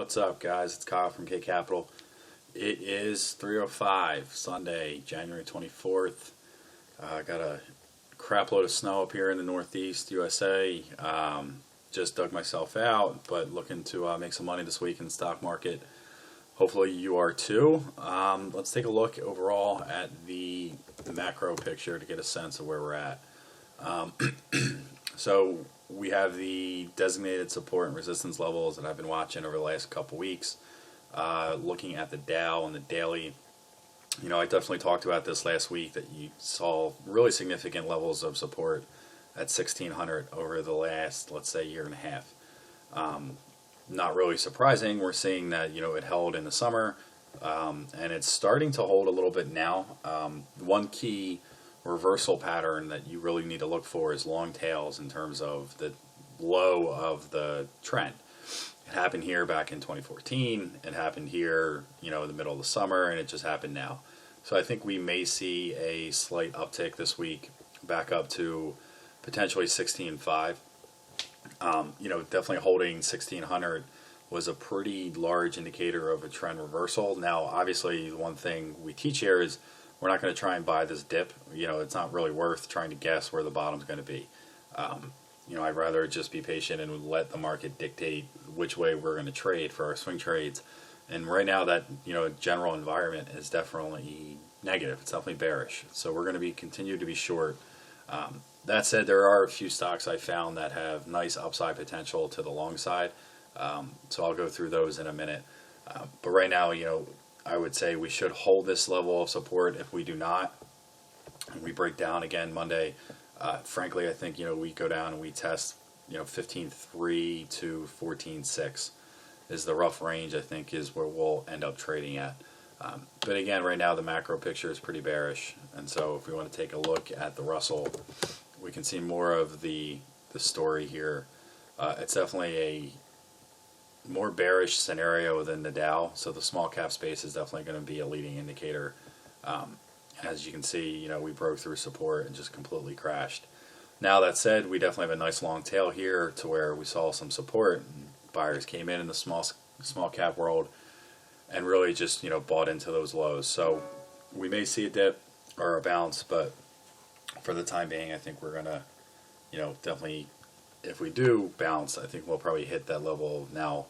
What's up, guys? It's Kyle from K Capital. It is 3:05 Sunday, January 24th. Got a crap load of snow up here in the Northeast USA. Just dug myself out, but looking to make some money this week in the stock market. Hopefully you are too. Let's take a look overall at the macro picture to get a sense of where we're at. So we have the designated support and resistance levels that I've been watching over the last couple weeks. Looking at the Dow and the daily, I definitely talked about this last week that you saw really significant levels of support at 1600 over the last, let's say, year and a half. Not really surprising. We're seeing that it held in the summer, and it's starting to hold a little bit now. One key reversal pattern that you really need to look for is long tails in terms of the low of the trend. It happened here back in 2014. It happened here, in the middle of the summer, and it just happened now. So I think we may see a slight uptick this week, back up to potentially 16.5. Definitely holding 1600 was a pretty large indicator of a trend reversal. Now, obviously, the one thing we teach here is we're not going to try and buy this dip. It's not really worth trying to guess where the bottom's going to be. I'd rather just be patient and let the market dictate which way we're going to trade for our swing trades. And right now, that general environment is definitely negative. It's definitely bearish. So we're going to continue to be short. That said, there are a few stocks I found that have nice upside potential to the long side. So I'll go through those in a minute. But right now, I would say we should hold this level of support. If we do not, and we break down again Monday, frankly, I think we go down and we test 15.3 to 14.6 is the rough range. I think is where we'll end up trading at. But again, right now the macro picture is pretty bearish, and so if we want to take a look at the Russell, we can see more of the story here. It's definitely a more bearish scenario than the Dow, so the small cap space is definitely going to be a leading indicator. As you can see, we broke through support and just completely crashed. Now that said, we definitely have a nice long tail here to where we saw some support. Buyers came in the small cap world and really just bought into those lows. So we may see a dip or a bounce, but for the time being, I think we're gonna definitely, if we do bounce, I think we'll probably hit that level of now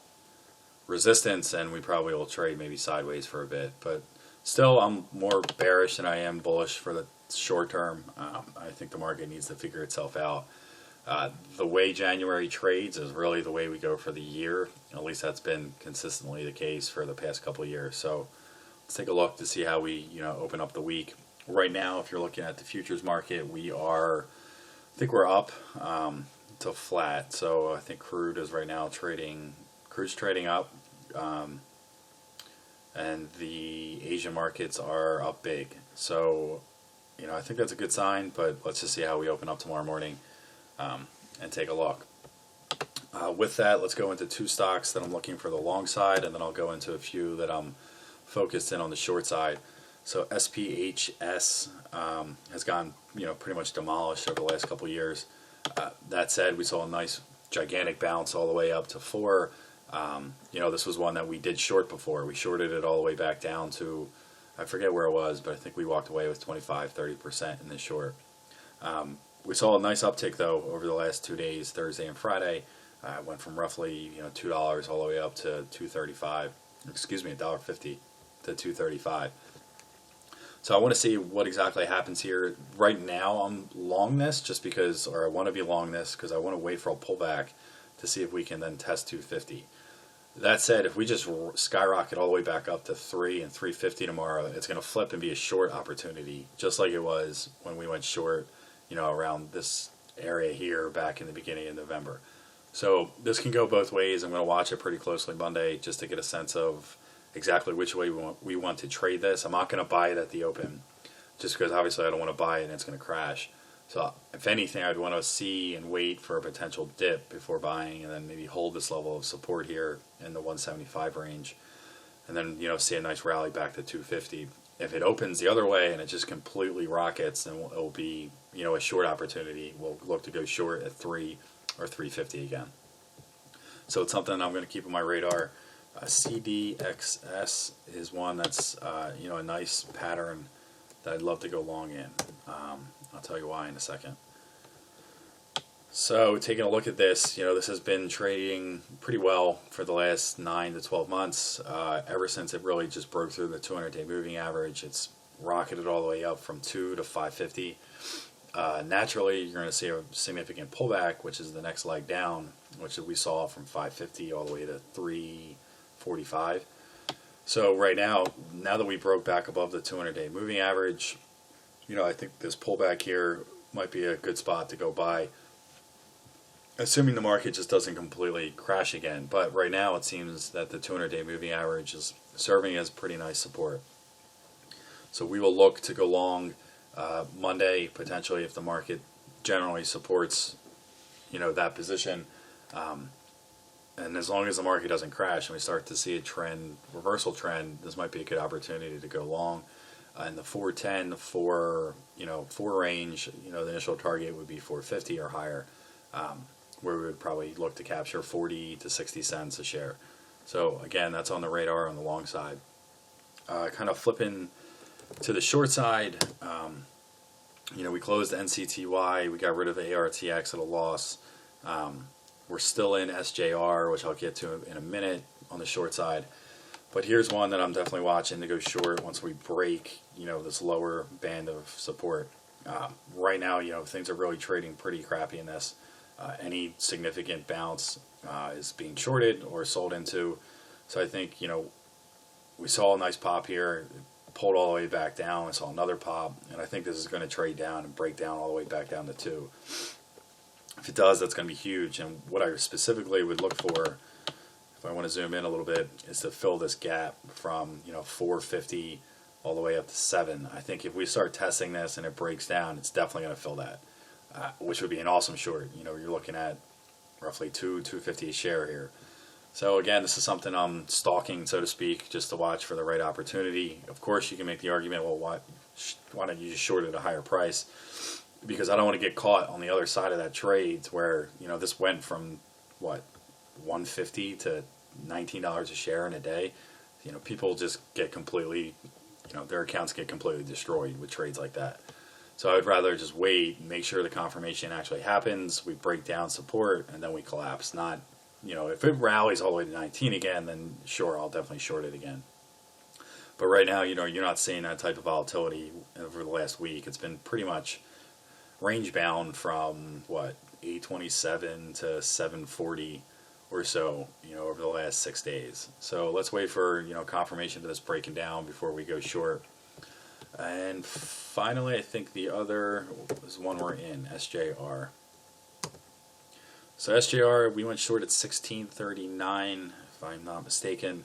resistance, and we probably will trade maybe sideways for a bit. But still, I'm more bearish than I am bullish for the short term. I think the market needs to figure itself out. The way January trades is really the way we go for the year. At least that's been consistently the case for the past couple of years. So let's take a look to see how we open up the week. Right now, if you're looking at the futures market, I think we're up to flat. So I think crude is right now crude's trading up, and the Asian markets are up big. So I think that's a good sign, but let's just see how we open up tomorrow morning and take a look. With that, let's go into two stocks that I'm looking for the long side, and then I'll go into a few that I'm focused in on the short side. So SPHS has gone pretty much demolished over the last couple of years. That said, we saw a nice gigantic bounce all the way up to 4. This was one that we did short before. We shorted it all the way back down to, I forget where it was, but I think we walked away with 25-30% in the short. We saw a nice uptick though over the last 2 days, Thursday and Friday. It went from roughly $2 all the way up to $2.35. Excuse me, $1.50 to $2.35. So I want to see what exactly happens here. Right now I'm long this just because, or I want to be long this because I want to wait for a pullback to see if we can then test 250. That said, if we just skyrocket all the way back up to 3 and 350 tomorrow, it's going to flip and be a short opportunity, just like it was when we went short, around this area here back in the beginning of November. So this can go both ways. I'm going to watch it pretty closely Monday just to get a sense of exactly which way we want to trade this. I'm not going to buy it at the open just because obviously I don't want to buy it and it's going to crash. So if anything, I'd want to see and wait for a potential dip before buying, and then maybe hold this level of support here in the 175 range, and then see a nice rally back to 250. If it opens the other way and it just completely rockets, then it'll be a short opportunity. We'll look to go short at 3 or 350 again. So it's something I'm going to keep on my radar. CDXS is one that's a nice pattern that I'd love to go long in. I'll tell you why in a second. So taking a look at this, this has been trading pretty well for the last 9 to 12 months. Ever since it really just broke through the 200-day moving average, it's rocketed all the way up from 2 to 550. Naturally, you're going to see a significant pullback, which is the next leg down, which we saw from 550 all the way to 345. So right now that we broke back above the 200-day moving average, I think this pullback here might be a good spot to go buy, assuming the market just doesn't completely crash again. But right now it seems that the 200-day moving average is serving as pretty nice support. So we will look to go long Monday, potentially, if the market generally supports, that position. And as long as the market doesn't crash and we start to see a reversal trend, this might be a good opportunity to go long. In the 410, 4 range, the initial target would be 450 or higher, where we would probably look to capture 40 to 60 cents a share. So again, that's on the radar on the long side. Kind of flipping to the short side, we closed NCTY, we got rid of ARTX at a loss. We're still in SJR, which I'll get to in a minute on the short side. But here's one that I'm definitely watching to go short once we break, this lower band of support. Right now, things are really trading pretty crappy in this. Any significant bounce is being shorted or sold into. So I think, we saw a nice pop here, pulled all the way back down. We saw another pop, and I think this is going to trade down and break down all the way back down to 2. If it does, that's going to be huge. And what I specifically would look for, if I want to zoom in a little bit, is to fill this gap from 450 all the way up to 7. I think if we start testing this and it breaks down, it's definitely going to fill that, which would be an awesome short. You're looking at roughly $2.50 a share here. So again, this is something I'm stalking, so to speak, just to watch for the right opportunity. Of course, you can make the argument, well, why don't you just short at a higher price? Because I don't want to get caught on the other side of that trade where, this went from, $150 to $19 a share in a day. People just get completely, their accounts get completely destroyed with trades like that. So I would rather just wait and make sure the confirmation actually happens, we break down support, and then we collapse. Not, if it rallies all the way to 19 again, then sure, I'll definitely short it again. But right now, you're not seeing that type of volatility over the last week. It's been pretty much range bound from 827 to 740 or so, over the last 6 days. So let's wait for confirmation of this breaking down before we go short. And finally, I think the other is one we're in, SJR. So SJR, we went short at 1639, if I'm not mistaken.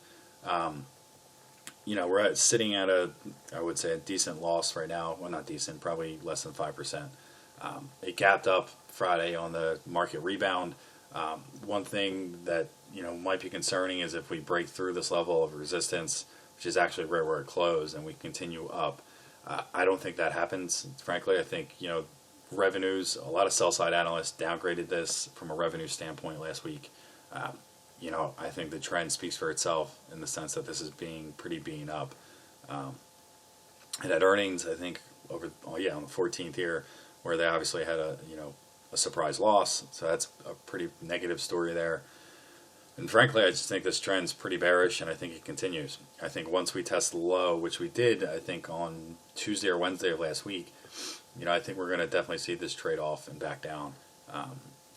We're sitting at I would say a decent loss right now. Well, not decent, probably less than 5%. It gapped up Friday on the market rebound. One thing that might be concerning is if we break through this level of resistance, which is actually right where it closed, and we continue up. I don't think that happens. Frankly, I think revenues. A lot of sell-side analysts downgraded this from a revenue standpoint last week. I think the trend speaks for itself in the sense that this is being up. And at earnings, I think on the 14th here, where they obviously had a surprise loss, so that's a pretty negative story there. And frankly, I just think this trend's pretty bearish, and I think it continues. I think once we test the low, which we did, I think on Tuesday or Wednesday of last week, I think we're going to definitely see this trade off and back down.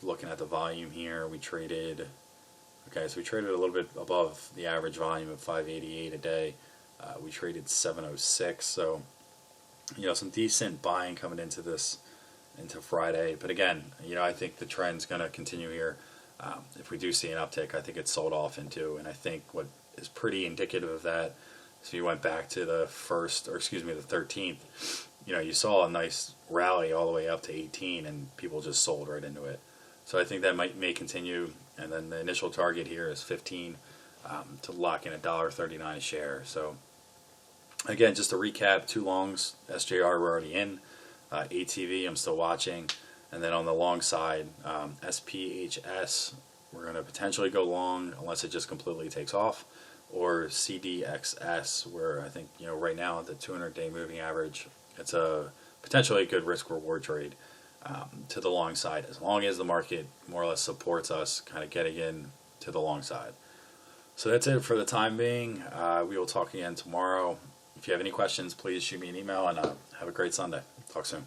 Looking at the volume here, we traded a little bit above the average volume of 588 a day. We traded 706, so some decent buying coming into Friday. But again, I think the trend's going to continue here. If we do see an uptick, I think it's sold off into, and I think what is pretty indicative of that is if you went back to the 13th, you saw a nice rally all the way up to 18, and people just sold right into it. So I think that may continue, and then the initial target here is 15 to lock in $1.39 a share. So again, just to recap, 2 longs, SJR we're already in, ATV I'm still watching. And then on the long side, SPHS, we're going to potentially go long unless it just completely takes off, or CDXS, where I think, right now the 200-day moving average, it's a potentially a good risk-reward trade to the long side, as long as the market more or less supports us kind of getting in to the long side. So that's it for the time being. We will talk again tomorrow. If you have any questions, please shoot me an email, and have a great Sunday. Talk soon.